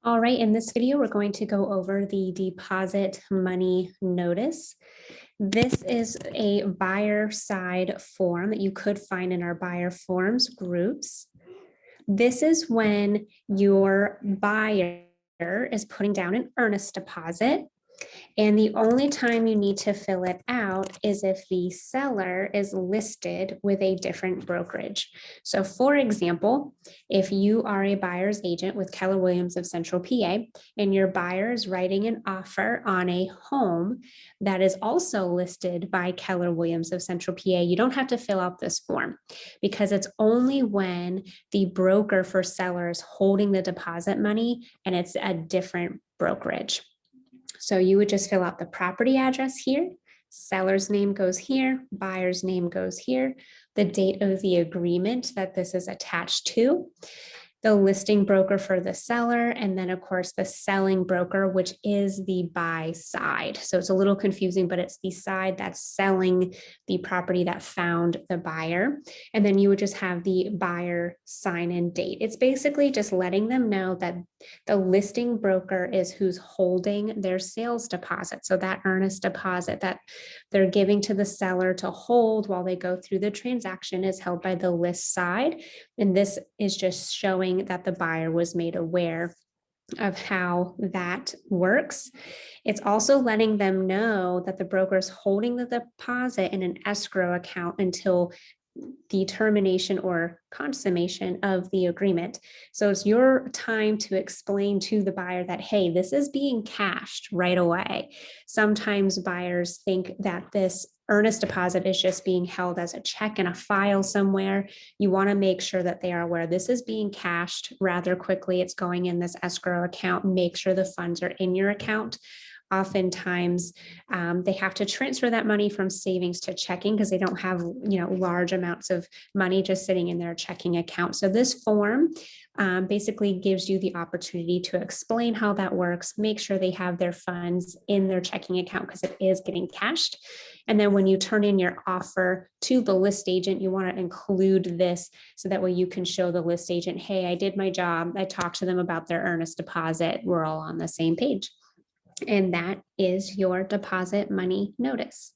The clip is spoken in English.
All right, in this video, we're going to go over the deposit money notice. This is a buyer side form that you could find in our buyer forms groups. This is when your buyer is putting down an earnest deposit. And the only time you need to fill it out is if the seller is listed with a different brokerage. So for example, if you are a buyer's agent with Keller Williams of Central PA and your buyer is writing an offer on a home that is also listed by Keller Williams of Central PA, you don't have to fill out this form because it's only when the broker for seller is holding the deposit money and it's a different brokerage. So you would just fill out the property address here, seller's name goes here, buyer's name goes here, the date of the agreement that this is attached to, the listing broker for the seller, and then of course the selling broker, which is the buy side. So it's a little confusing, but it's the side that's selling the property that found the buyer. And then you would just have the buyer sign in date. It's basically just letting them know that the listing broker is who's holding their sales deposit. So that earnest deposit that they're giving to the seller to hold while they go through the transaction is held by the list side. And this is just showing that the buyer was made aware of how that works. It's also letting them know that the broker is holding the deposit in an escrow account until the termination or consummation of the agreement. So it's your time to explain to the buyer that, hey, this is being cashed right away. Sometimes buyers think that this earnest deposit is just being held as a check in a file somewhere. You want to make sure that they are aware this is being cashed rather quickly. It's going in this escrow account. Make sure the funds are in your account. Oftentimes, they have to transfer that money from savings to checking because they don't have, large amounts of money just sitting in their checking account. So this form basically gives you the opportunity to explain how that works, make sure they have their funds in their checking account because it is getting cashed. And then when you turn in your offer to the list agent, you want to include this so that way you can show the list agent, hey, I did my job. I talked to them about their earnest deposit. We're all on the same page. And that is your deposit money notice.